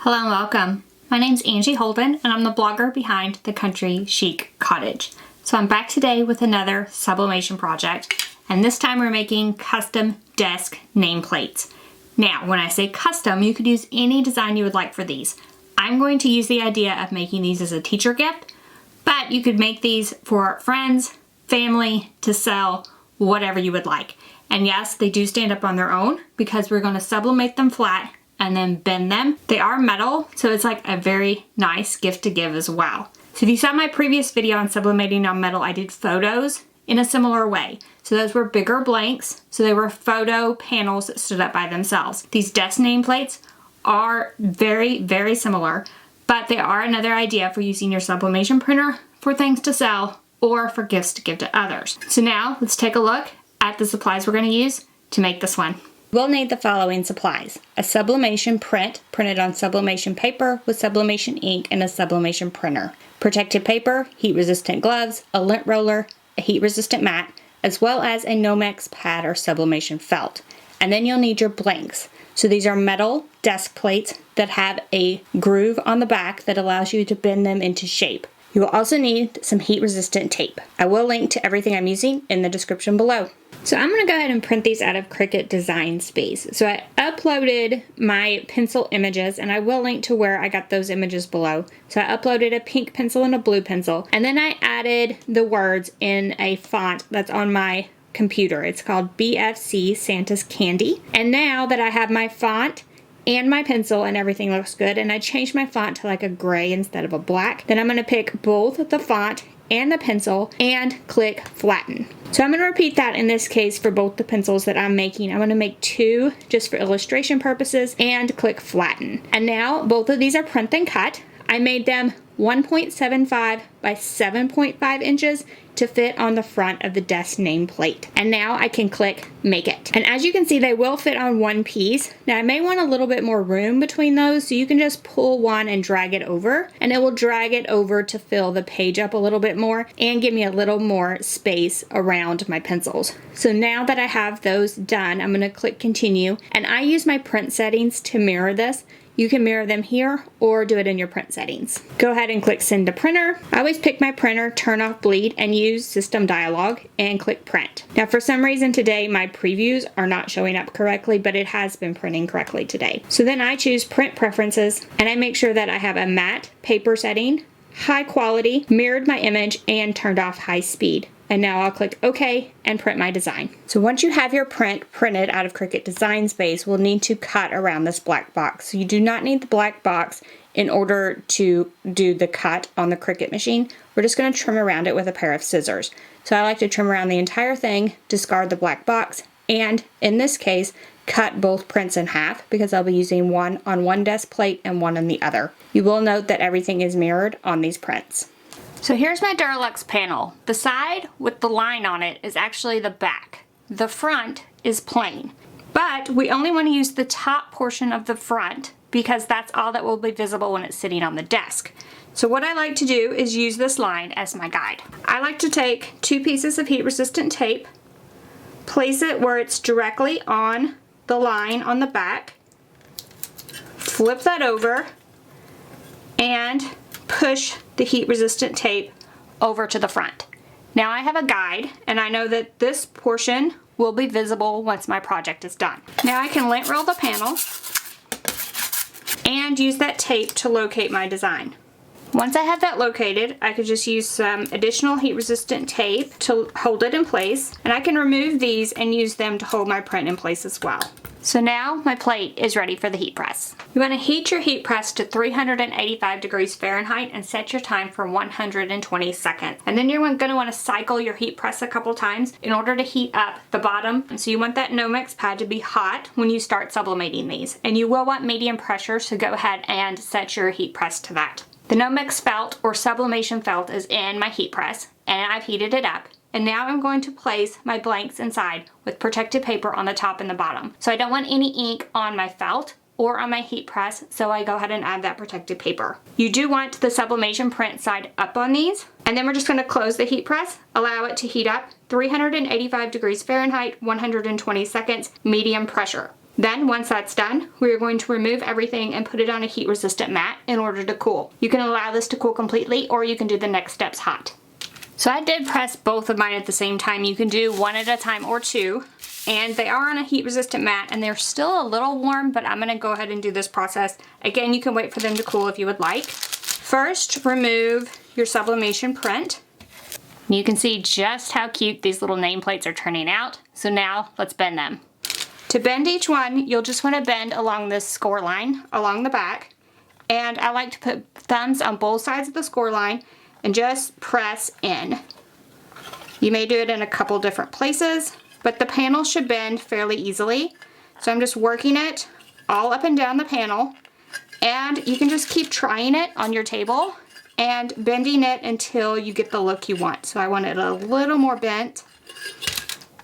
Hello and welcome. My name's Angie Holden and I'm the blogger behind The Country Chic Cottage. So I'm back today with another sublimation project, and this time we're making custom desk nameplates. Now, when I say custom, you could use any design you would like for these. I'm going to use the idea of making these as a teacher gift, but you could make these for friends, family, to sell, whatever you would like. And yes, they do stand up on their own because we're going to sublimate them flat and then bend them. They are metal, so it's like a very nice gift to give as well. So if you saw my previous video on sublimating on metal, I did photos in a similar way. So those were bigger blanks, so they were photo panels that stood up by themselves. These desk nameplates are very, very similar, but they are another idea for using your sublimation printer for things to sell or for gifts to give to others. So now let's take a look at the supplies we're going to use to make this one. We'll need the following supplies: a sublimation print printed on sublimation paper with sublimation ink and a sublimation printer, protective paper, heat-resistant gloves, a lint roller, a heat-resistant mat, as well as a Nomex pad or sublimation felt. And then you'll need your blanks. So these are metal desk plates that have a groove on the back that allows you to bend them into shape. You will also need some heat-resistant tape. I will link to everything I'm using in the description below. So I'm going to go ahead and print these out of Cricut Design Space. So I uploaded my pencil images, and I will link to where I got those images below. So I uploaded a pink pencil and a blue pencil, and then I added the words in a font that's on my computer. It's called BFC Santa's Candy. And now that I have my font and my pencil and everything looks good, and I changed my font to like a gray instead of a black, then I'm going to pick both the font and the pencil and click flatten. So I'm going to repeat that in this case for both the pencils that I'm making. I'm going to make two just for illustration purposes and click flatten. And now both of these are print and cut. I made them 1.75 by 7.5 inches to fit on the front of the desk nameplate. And now I can click make it. And as you can see, they will fit on one piece. Now I may want a little bit more room between those, so you can just pull one and drag it over, and it will drag it over to fill the page up a little bit more and give me a little more space around my pencils. So now that I have those done, I'm going to click continue, and I use my print settings to mirror this. You can mirror them here or do it in your print settings. Go ahead and click send to printer. I always pick my printer, turn off bleed, and use system dialog and click print. Now for some reason today my previews are not showing up correctly, but it has been printing correctly today. So then I choose print preferences, and I make sure that I have a matte paper setting, high quality, mirrored my image, and turned off high speed. And now I'll click OK and print my design. So once you have your print printed out of Cricut Design Space, we'll need to cut around this black box. So you do not need the black box in order to do the cut on the Cricut machine. We're just going to trim around it with a pair of scissors. So I like to trim around the entire thing, discard the black box, and in this case, cut both prints in half because I'll be using one on one desk plate and one on the other. You will note that everything is mirrored on these prints. So here's my Duralux panel. The side with the line on it is actually the back. The front is plain. But we only want to use the top portion of the front because that's all that will be visible when it's sitting on the desk. So what I like to do is use this line as my guide. I like to take two pieces of heat-resistant tape, place it where it's directly on the line on the back, flip that over, and push the heat-resistant tape over to the front. Now I have a guide, and I know that this portion will be visible once my project is done. Now I can lint roll the panel and use that tape to locate my design. Once I have that located, I could just use some additional heat-resistant tape to hold it in place, and I can remove these and use them to hold my print in place as well. So now my plate is ready for the heat press. You want to heat your heat press to 385 degrees Fahrenheit and set your time for 120 seconds. And then you're going to want to cycle your heat press a couple times in order to heat up the bottom. And so you want that Nomex pad to be hot when you start sublimating these. And you will want medium pressure, so go ahead and set your heat press to that. The Nomex felt or sublimation felt is in my heat press, and I've heated it up. And now I'm going to place my blanks inside with protective paper on the top and the bottom. So I don't want any ink on my felt or on my heat press, so I go ahead and add that protective paper. You do want the sublimation print side up on these, and then we're just going to close the heat press, allow it to heat up 385 degrees Fahrenheit, 120 seconds, medium pressure. Then once that's done, we're going to remove everything and put it on a heat resistant mat in order to cool. You can allow this to cool completely, or you can do the next steps hot. So I did press both of mine at the same time. You can do one at a time or two, and they are on a heat resistant mat and they're still a little warm, but I'm gonna go ahead and do this process. Again, you can wait for them to cool if you would like. First, remove your sublimation print. You can see just how cute these little nameplates are turning out. So now let's bend them. To bend each one, you'll just want to bend along this score line along the back. And I like to put thumbs on both sides of the score line and just press in. You may do it in a couple different places, but the panel should bend fairly easily. So I'm just working it all up and down the panel, and you can just keep trying it on your table and bending it until you get the look you want. So I want it a little more bent.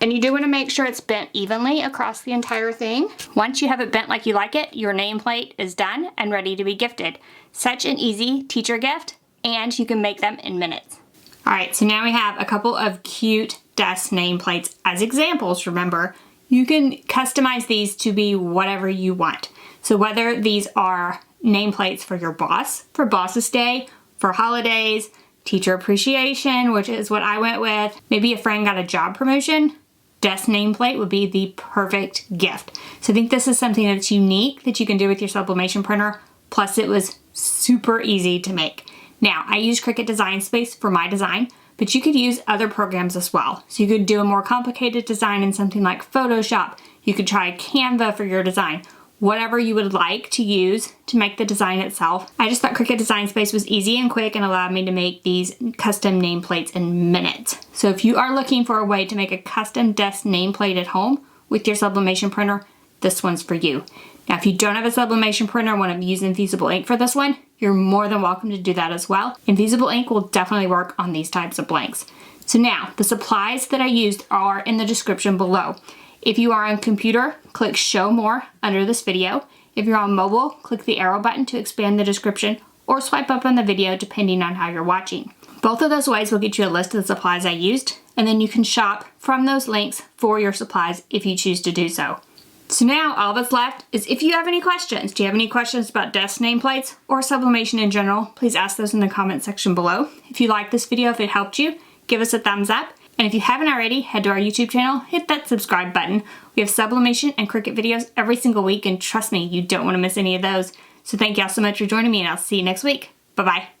And you do want to make sure it's bent evenly across the entire thing. Once you have it bent like you like it, your nameplate is done and ready to be gifted. Such an easy teacher gift, and you can make them in minutes. All right, so now we have a couple of cute desk nameplates as examples. Remember, you can customize these to be whatever you want. So whether these are nameplates for your boss, for Boss's Day, for holidays, teacher appreciation, which is what I went with, maybe a friend got a job promotion, desk nameplate would be the perfect gift. So I think this is something that's unique that you can do with your sublimation printer. Plus it was super easy to make. Now I use Cricut Design Space for my design, but you could use other programs as well. So you could do a more complicated design in something like Photoshop. You could try Canva for your design. Whatever you would like to use to make the design itself. I just thought Cricut Design Space was easy and quick and allowed me to make these custom nameplates in minutes. So if you are looking for a way to make a custom desk nameplate at home with your sublimation printer, this one's for you. Now if you don't have a sublimation printer and want to use Invisible ink for this one, you're more than welcome to do that as well. Invisible ink will definitely work on these types of blanks. So now the supplies that I used are in the description below. If you are on computer, click Show More under this video. If you're on mobile, click the arrow button to expand the description, or swipe up on the video depending on how you're watching. Both of those ways will get you a list of the supplies I used, and then you can shop from those links for your supplies if you choose to do so. So now all that's left is if you have any questions. Do you have any questions about desk nameplates or sublimation in general? Please ask those in the comment section below. If you liked this video, if it helped you, give us a thumbs up. And if you haven't already, head to our YouTube channel, hit that subscribe button. We have sublimation and Cricut videos every single week, and trust me, you don't want to miss any of those. So thank y'all so much for joining me, and I'll see you next week. Bye-bye.